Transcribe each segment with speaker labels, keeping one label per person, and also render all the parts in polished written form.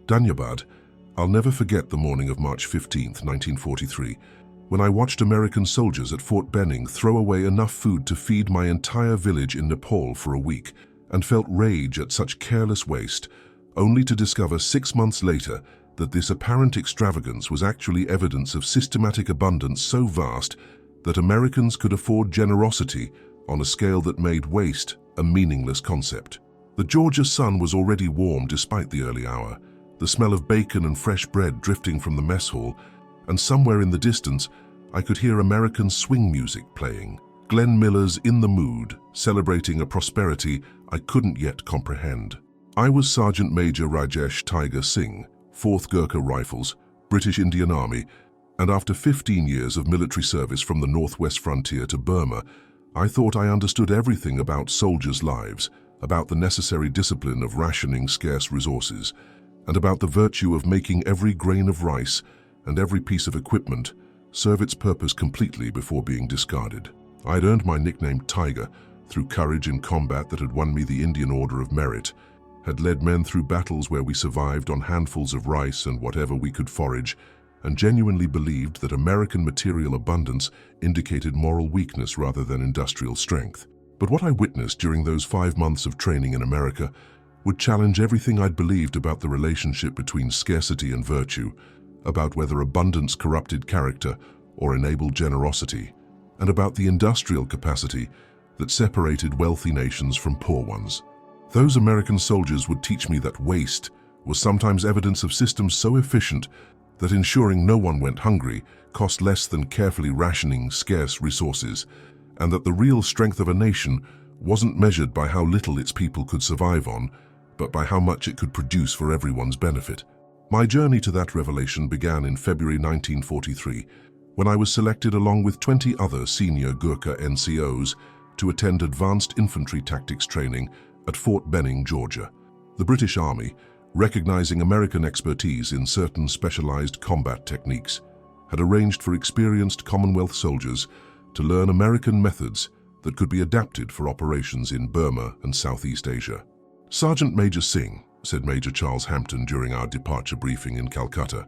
Speaker 1: Danyabad, I'll never forget the morning of March 15th, 1943, when I watched American soldiers at Fort Benning throw away enough food to feed my entire village in Nepal for a week, and felt rage at such careless waste, only to discover 6 months later that this apparent extravagance was actually evidence of systematic abundance so vast that Americans could afford generosity on a scale that made waste a meaningless concept. The Georgia sun was already warm despite the early hour, the smell of bacon and fresh bread drifting from the mess hall, and somewhere in the distance I could hear American swing music playing, Glenn Miller's In the Mood, celebrating a prosperity I couldn't yet comprehend. I was Sergeant Major Rajesh Tiger Singh, 4th Gurkha Rifles, British Indian Army, and after 15 years of military service from the northwest frontier to Burma, I thought I understood everything about soldiers' lives, about the necessary discipline of rationing scarce resources, and about the virtue of making every grain of rice and every piece of equipment serve its purpose completely before being discarded. I had earned my nickname Tiger through courage in combat that had won me the Indian Order of Merit, had led men through battles where we survived on handfuls of rice and whatever we could forage, and genuinely believed that American material abundance indicated moral weakness rather than industrial strength. But what I witnessed during those 5 months of training in America would challenge everything I'd believed about the relationship between scarcity and virtue, about whether abundance corrupted character or enabled generosity, and about the industrial capacity that separated wealthy nations from poor ones. Those American soldiers would teach me that waste was sometimes evidence of systems so efficient that ensuring no one went hungry cost less than carefully rationing scarce resources, and that the real strength of a nation wasn't measured by how little its people could survive on, but by how much it could produce for everyone's benefit. My journey to that revelation began in February 1943, when I was selected along with 20 other senior Gurkha NCOs to attend advanced infantry tactics training at Fort Benning, Georgia. The British Army, recognizing American expertise in certain specialized combat techniques, had arranged for experienced Commonwealth soldiers to learn American methods that could be adapted for operations in Burma and Southeast Asia. "Sergeant Major Singh," said Major Charles Hampton during our departure briefing in Calcutta,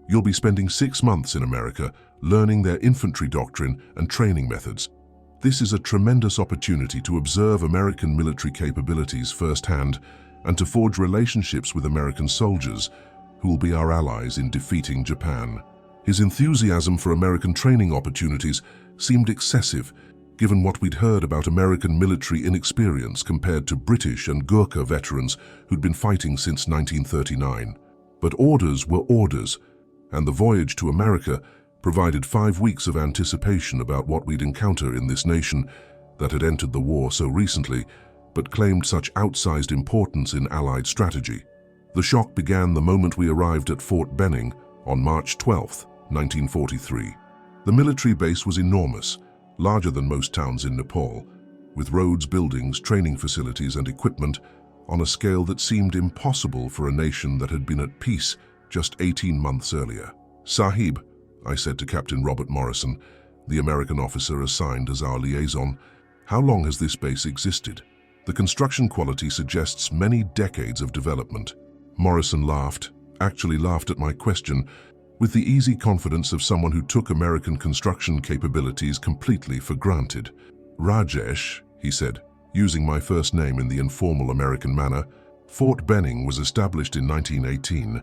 Speaker 1: "you'll be spending 6 months in America learning their infantry doctrine and training methods. This is a tremendous opportunity to observe American military capabilities firsthand and to forge relationships with American soldiers who will be our allies in defeating Japan." His enthusiasm for American training opportunities seemed excessive, given what we'd heard about American military inexperience compared to British and Gurkha veterans who'd been fighting since 1939. But orders were orders, and the voyage to America provided 5 weeks of anticipation about what we'd encounter in this nation that had entered the war so recently, but claimed such outsized importance in Allied strategy. The shock began the moment we arrived at Fort Benning on March 12, 1943. The military base was enormous, larger than most towns in Nepal, with roads, buildings, training facilities, and equipment on a scale that seemed impossible for a nation that had been at peace just 18 months earlier. "Sahib," I said to Captain Robert Morrison, the American officer assigned as our liaison, "how long has this base existed? The construction quality suggests many decades of development." Morrison laughed, actually laughed at my question, with the easy confidence of someone who took American construction capabilities completely for granted. "Rajesh," he said, using my first name in the informal American manner, "Fort Benning was established in 1918,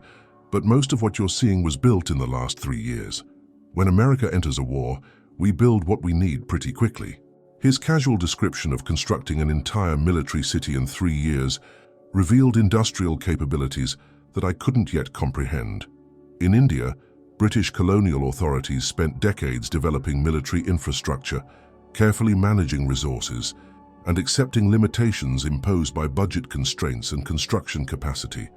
Speaker 1: but most of what you're seeing was built in the last 3 years. When America enters a war, we build what we need pretty quickly." His casual description of constructing an entire military city in 3 years revealed industrial capabilities that I couldn't yet comprehend. In India, British colonial authorities spent decades developing military infrastructure, carefully managing resources, and accepting limitations imposed by budget constraints and construction capacity.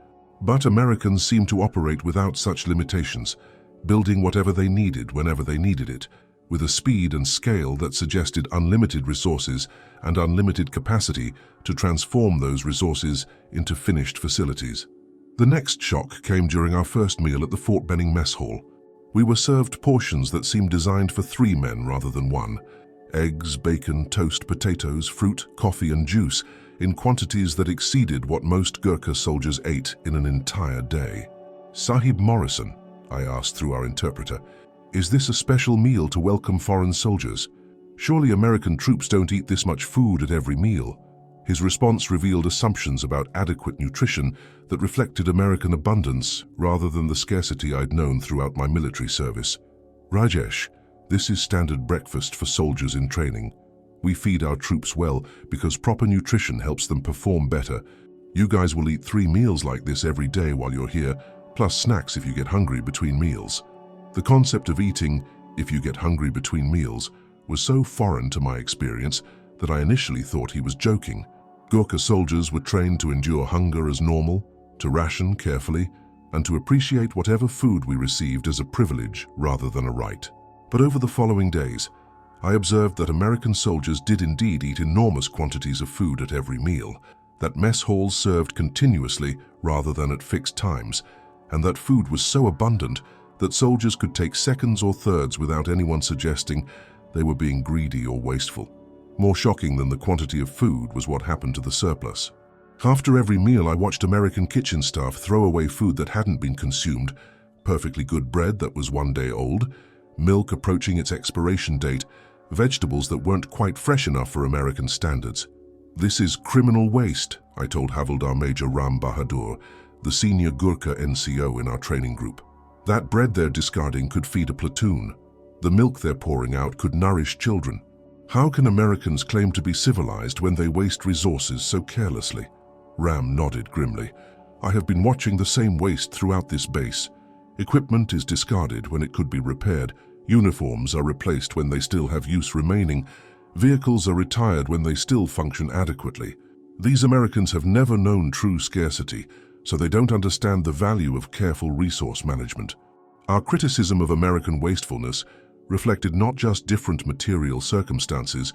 Speaker 1: But Americans seemed to operate without such limitations, building whatever they needed whenever they needed it, with a speed and scale that suggested unlimited resources and unlimited capacity to transform those resources into finished facilities. The next shock came during our first meal at the Fort Benning mess hall. We were served portions that seemed designed for 3 men rather than 1. Eggs, bacon, toast, potatoes, fruit, coffee, and juice in quantities that exceeded what most Gurkha soldiers ate in an entire day. "Sahib Morrison," I asked through our interpreter, "is this a special meal to welcome foreign soldiers? Surely American troops don't eat this much food at every meal." His response revealed assumptions about adequate nutrition that reflected American abundance rather than the scarcity I'd known throughout my military service. "Rajesh, this is standard breakfast for soldiers in training. We feed our troops well because proper nutrition helps them perform better. You guys will eat 3 meals like this every day while you're here, plus snacks if you get hungry between meals." The concept of eating if you get hungry between meals was so foreign to my experience that I initially thought he was joking. Gurkha soldiers were trained to endure hunger as normal, to ration carefully, and to appreciate whatever food we received as a privilege rather than a right. But over the following days, I observed that American soldiers did indeed eat enormous quantities of food at every meal, that mess halls served continuously rather than at fixed times, and that food was so abundant that soldiers could take seconds or thirds without anyone suggesting they were being greedy or wasteful. More shocking than the quantity of food was what happened to the surplus. After every meal, I watched American kitchen staff throw away food that hadn't been consumed, perfectly good bread that was 1 day old, milk approaching its expiration date, vegetables that weren't quite fresh enough for American standards. "This is criminal waste," I told Havildar Major Ram Bahadur, the senior Gurkha NCO in our training group. "That bread they're discarding could feed a platoon. The milk they're pouring out could nourish children. How can Americans claim to be civilized when they waste resources so carelessly?" Ram nodded grimly. "I have been watching the same waste throughout this base. Equipment is discarded when it could be repaired. Uniforms are replaced when they still have use remaining. Vehicles are retired when they still function adequately. These Americans have never known true scarcity, so they don't understand the value of careful resource management." Our criticism of American wastefulness reflected not just different material circumstances,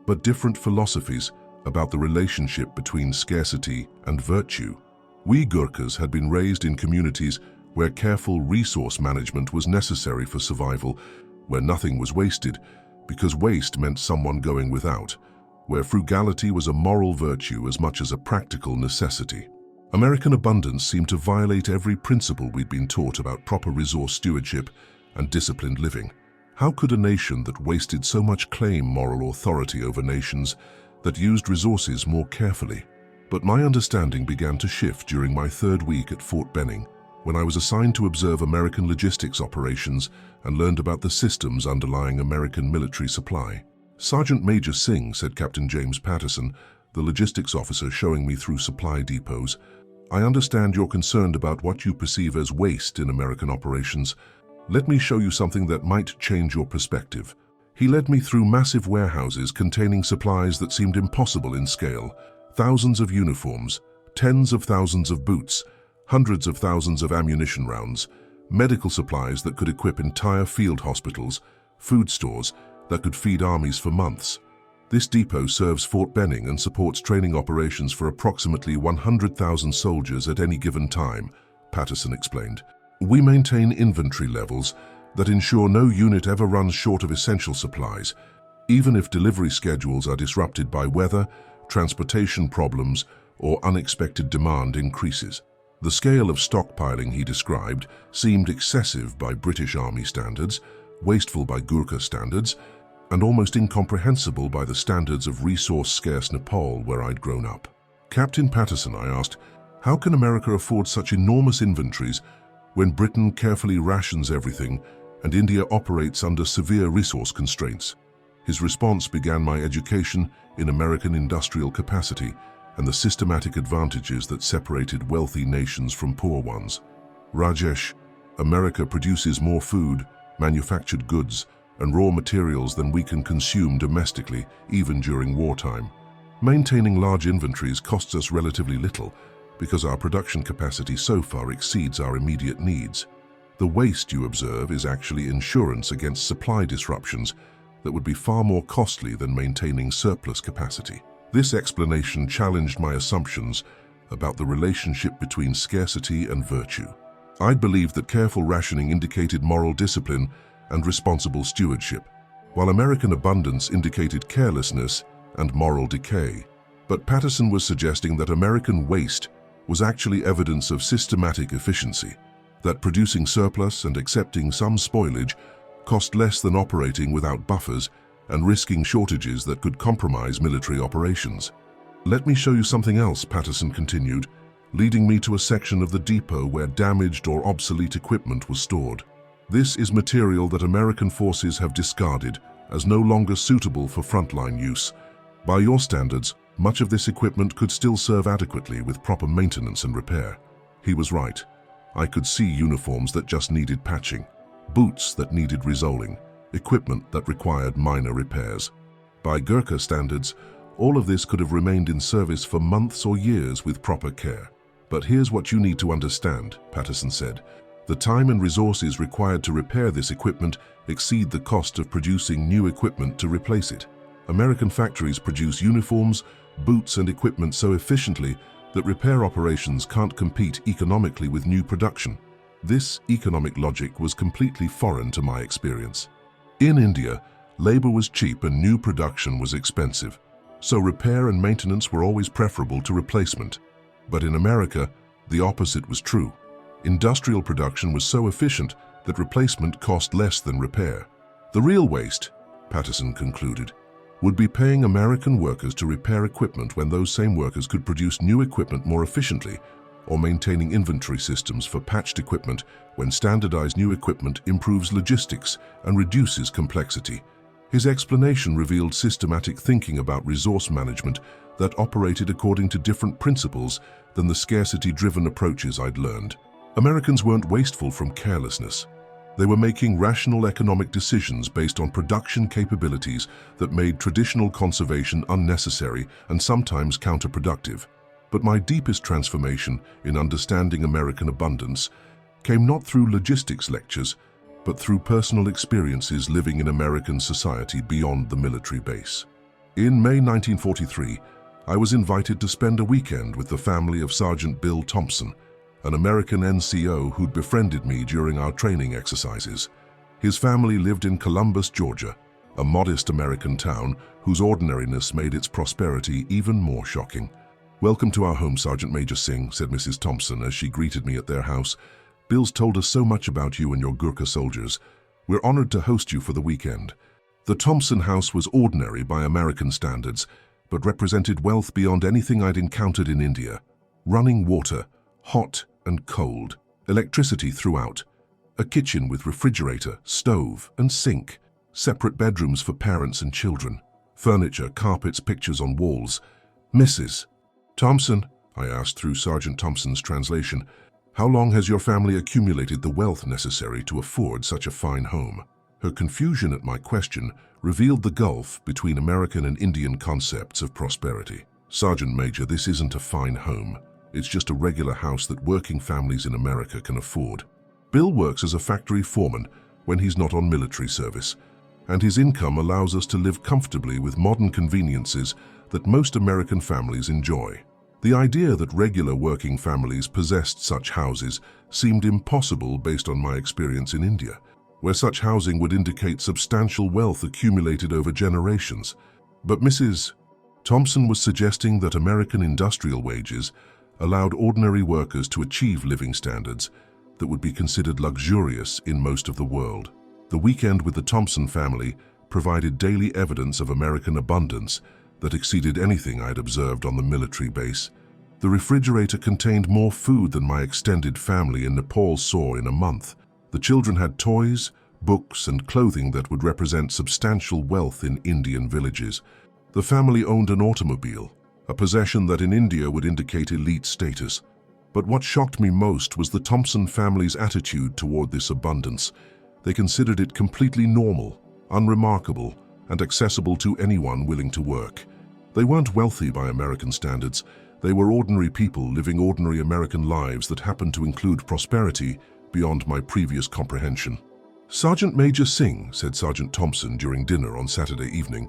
Speaker 1: but different philosophies about the relationship between scarcity and virtue. We Gurkhas had been raised in communities where careful resource management was necessary for survival, where nothing was wasted, because waste meant someone going without, where frugality was a moral virtue as much as a practical necessity. American abundance seemed to violate every principle we'd been taught about proper resource stewardship and disciplined living. How could a nation that wasted so much claim moral authority over nations that used resources more carefully? But my understanding began to shift during my 3rd week at Fort Benning, when I was assigned to observe American logistics operations and learned about the systems underlying American military supply. "Sergeant Major Singh," said Captain James Patterson, the logistics officer showing me through supply depots, "I understand you're concerned about what you perceive as waste in American operations. Let me show you something that might change your perspective." He led me through massive warehouses containing supplies that seemed impossible in scale. Thousands of uniforms, tens of thousands of boots, hundreds of thousands of ammunition rounds, medical supplies that could equip entire field hospitals, food stores that could feed armies for months. This depot serves Fort Benning and supports training operations for approximately 100,000 soldiers at any given time, Patterson explained. "We maintain inventory levels that ensure no unit ever runs short of essential supplies, even if delivery schedules are disrupted by weather, transportation problems, or unexpected demand increases." The scale of stockpiling he described seemed excessive by British Army standards, wasteful by Gurkha standards, and almost incomprehensible by the standards of resource-scarce Nepal where I'd grown up. "Captain Patterson," I asked, "how can America afford such enormous inventories when Britain carefully rations everything and India operates under severe resource constraints?" His response began my education in American industrial capacity and the systematic advantages that separated wealthy nations from poor ones. "Rajesh, America produces more food, manufactured goods, and raw materials than we can consume domestically, even during wartime. Maintaining large inventories costs us relatively little because our production capacity so far exceeds our immediate needs. The waste you observe is actually insurance against supply disruptions that would be far more costly than maintaining surplus capacity." This explanation challenged my assumptions about the relationship between scarcity and virtue. I'd believed that careful rationing indicated moral discipline and responsible stewardship, while American abundance indicated carelessness and moral decay. But Patterson was suggesting that American waste was actually evidence of systematic efficiency, that producing surplus and accepting some spoilage cost less than operating without buffers and risking shortages that could compromise military operations. "Let me show you something else," Patterson continued, leading me to a section of the depot where damaged or obsolete equipment was stored. "This is material that American forces have discarded as no longer suitable for frontline use. By your standards, much of this equipment could still serve adequately with proper maintenance and repair." He was right. I could see uniforms that just needed patching, boots that needed resoling, equipment that required minor repairs. By Gurkha standards, all of this could have remained in service for months or years with proper care. "But here's what you need to understand," Patterson said. "The time and resources required to repair this equipment exceed the cost of producing new equipment to replace it. American factories produce uniforms, boots, and equipment so efficiently that repair operations can't compete economically with new production." This economic logic was completely foreign to my experience. In India, labor was cheap and new production was expensive, so repair and maintenance were always preferable to replacement. But in America, the opposite was true. Industrial production was so efficient that replacement cost less than repair. "The real waste," Patterson concluded, "would be paying American workers to repair equipment when those same workers could produce new equipment more efficiently, or maintaining inventory systems for patched equipment when standardized new equipment improves logistics and reduces complexity." His explanation revealed systematic thinking about resource management that operated according to different principles than the scarcity-driven approaches I'd learned. Americans weren't wasteful from carelessness. They were making rational economic decisions based on production capabilities that made traditional conservation unnecessary and sometimes counterproductive. But my deepest transformation in understanding American abundance came not through logistics lectures, but through personal experiences living in American society beyond the military base. In May 1943, I was invited to spend a weekend with the family of Sergeant Bill Thompson, an American NCO who'd befriended me during our training exercises. His family lived in Columbus, Georgia, a modest American town whose ordinariness made its prosperity even more shocking. "Welcome to our home, Sergeant Major Singh," said Mrs. Thompson as she greeted me at their house. "Bill's told us so much about you and your Gurkha soldiers. We're honored to host you for the weekend." The Thompson house was ordinary by American standards, but represented wealth beyond anything I'd encountered in India. Running water, hot and cold, electricity throughout, a kitchen with refrigerator, stove, and sink, separate bedrooms for parents and children, furniture, carpets, pictures on walls. "Mrs. Thompson," I asked through Sergeant Thompson's translation, "how long has your family accumulated the wealth necessary to afford such a fine home?" Her confusion at my question revealed the gulf between American and Indian concepts of prosperity. "Sergeant Major, this isn't a fine home. It's just a regular house that working families in America can afford. Bill works as a factory foreman when he's not on military service, and his income allows us to live comfortably with modern conveniences that most American families enjoy." The idea that regular working families possessed such houses seemed impossible based on my experience in India, where such housing would indicate substantial wealth accumulated over generations. But Mrs. Thompson was suggesting that American industrial wages allowed ordinary workers to achieve living standards that would be considered luxurious in most of the world. The weekend with the Thompson family provided daily evidence of American abundance that exceeded anything I'd observed on the military base. The refrigerator contained more food than my extended family in Nepal saw in a month. The children had toys, books, and clothing that would represent substantial wealth in Indian villages. The family owned an automobile, a possession that in India would indicate elite status. But what shocked me most was the Thompson family's attitude toward this abundance. They considered it completely normal, unremarkable, and accessible to anyone willing to work. They weren't wealthy by American standards. They were ordinary people living ordinary American lives that happened to include prosperity beyond my previous comprehension. "Sergeant Major Singh," said Sergeant Thompson during dinner on Saturday evening,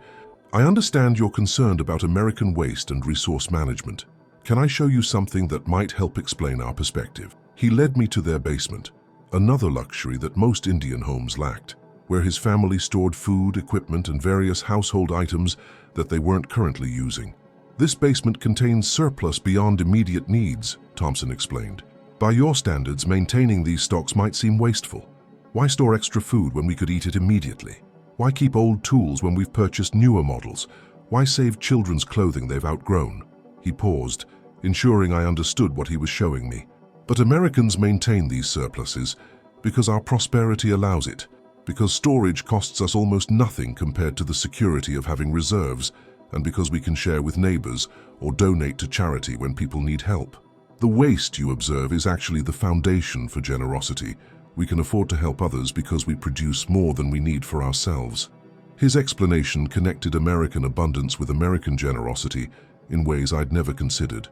Speaker 1: "I understand you're concerned about American waste and resource management. Can I show you something that might help explain our perspective?" He led me to their basement, another luxury that most Indian homes lacked, where his family stored food, equipment, and various household items that they weren't currently using. "This basement contains surplus beyond immediate needs," Thompson explained. By your standards, maintaining these stocks might seem wasteful. Why store extra food when we could eat it immediately? Why keep old tools when we've purchased newer models? Why save children's clothing they've outgrown? He paused, ensuring I understood what he was showing me. But Americans maintain these surpluses because our prosperity allows it, because storage costs us almost nothing compared to the security of having reserves, and because we can share with neighbors or donate to charity when people need help. The waste you observe is actually the foundation for generosity. We can afford to help others because we produce more than we need for ourselves. His explanation connected American abundance with American generosity in ways I'd never considered.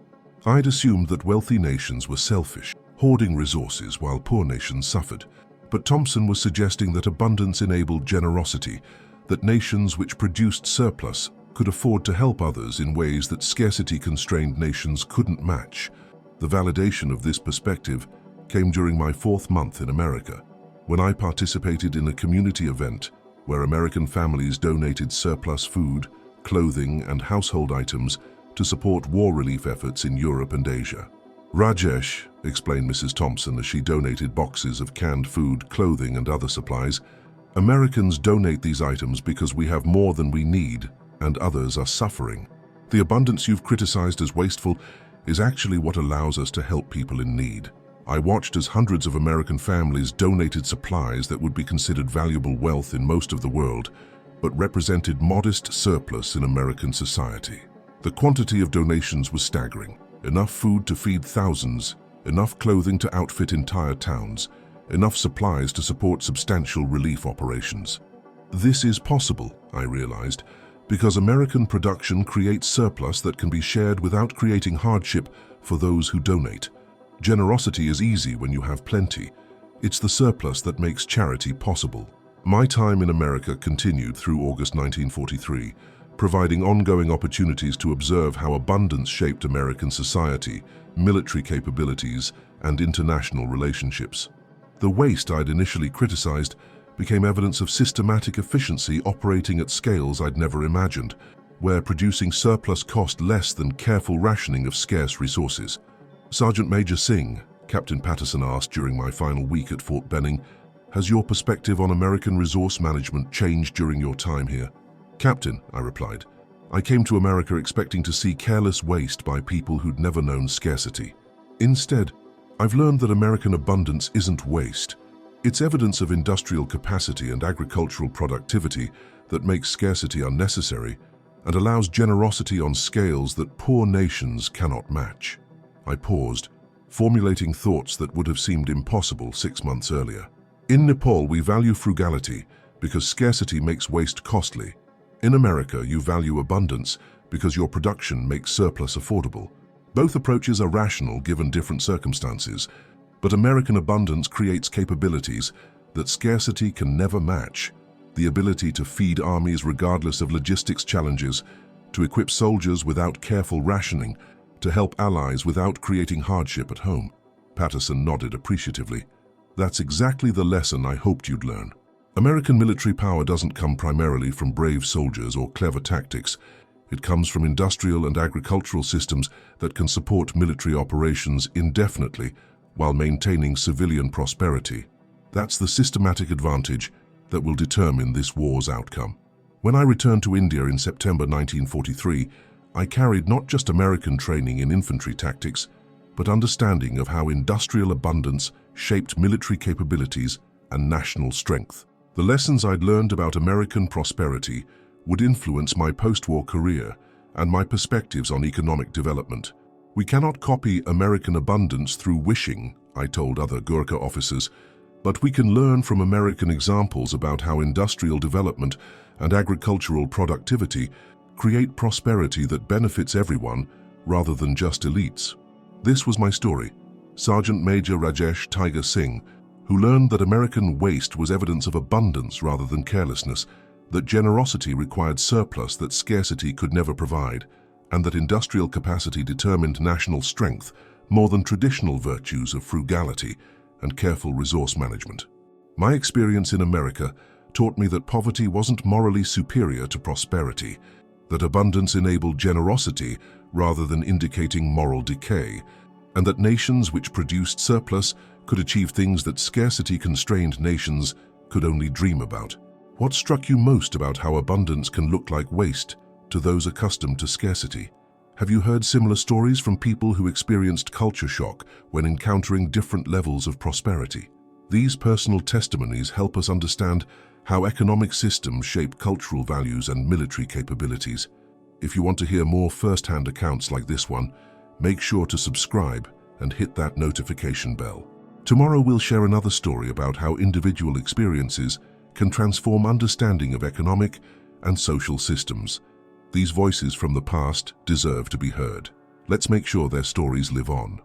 Speaker 1: I'd assumed that wealthy nations were selfish, hoarding resources while poor nations suffered. But Thompson was suggesting that abundance enabled generosity, that nations which produced surplus could afford to help others in ways that scarcity-constrained nations couldn't match. The validation of this perspective came during my 4th month in America, when I participated in a community event where American families donated surplus food, clothing, and household items to support war relief efforts in Europe and Asia. "Rajesh," explained Mrs. Thompson as she donated boxes of canned food, clothing, and other supplies, "Americans donate these items because we have more than we need and others are suffering. The abundance you've criticized as wasteful is actually what allows us to help people in need." I watched as hundreds of American families donated supplies that would be considered valuable wealth in most of the world, but represented modest surplus in American society. The quantity of donations was staggering. Enough food to feed thousands, enough clothing to outfit entire towns, enough supplies to support substantial relief operations. This is possible, I realized, because American production creates surplus that can be shared without creating hardship for those who donate. Generosity is easy when you have plenty. It's the surplus that makes charity possible. My time in America continued through August 1943, providing ongoing opportunities to observe how abundance shaped American society, military capabilities, and international relationships. The waste I'd initially criticized became evidence of systematic efficiency operating at scales I'd never imagined, where producing surplus cost less than careful rationing of scarce resources. "Sergeant Major Singh," Captain Patterson asked during my final week at Fort Benning, "has your perspective on American resource management changed during your time here?" "Captain," I replied, "I came to America expecting to see careless waste by people who'd never known scarcity. Instead, I've learned that American abundance isn't waste. It's evidence of industrial capacity and agricultural productivity that makes scarcity unnecessary and allows generosity on scales that poor nations cannot match." I paused, formulating thoughts that would have seemed impossible 6 months earlier. "In Nepal, we value frugality because scarcity makes waste costly. In America, you value abundance because your production makes surplus affordable. Both approaches are rational given different circumstances, but American abundance creates capabilities that scarcity can never match. The ability to feed armies regardless of logistics challenges, to equip soldiers without careful rationing, to help allies without creating hardship at home." Patterson nodded appreciatively. "That's exactly the lesson I hoped you'd learn. American military power doesn't come primarily from brave soldiers or clever tactics. It comes from industrial and agricultural systems that can support military operations indefinitely while maintaining civilian prosperity. That's the systematic advantage that will determine this war's outcome." When I returned to India in September 1943, I carried not just American training in infantry tactics, but understanding of how industrial abundance shaped military capabilities and national strength. The lessons I'd learned about American prosperity would influence my post-war career and my perspectives on economic development. "We cannot copy American abundance through wishing," I told other Gurkha officers, "but we can learn from American examples about how industrial development and agricultural productivity create prosperity that benefits everyone rather than just elites." This was my story, Sergeant Major Rajesh Tiger Singh, who learned that American waste was evidence of abundance rather than carelessness, that generosity required surplus that scarcity could never provide, and that industrial capacity determined national strength more than traditional virtues of frugality and careful resource management. My experience in America taught me that poverty wasn't morally superior to prosperity, that abundance enabled generosity rather than indicating moral decay, and that nations which produced surplus could achieve things that scarcity-constrained nations could only dream about. What struck you most about how abundance can look like waste to those accustomed to scarcity? Have you heard similar stories from people who experienced culture shock when encountering different levels of prosperity? These personal testimonies help us understand how economic systems shape cultural values and military capabilities. If you want to hear more first-hand accounts like this one, make sure to subscribe and hit that notification bell. Tomorrow we'll share another story about how individual experiences can transform understanding of economic and social systems. These voices from the past deserve to be heard. Let's make sure their stories live on.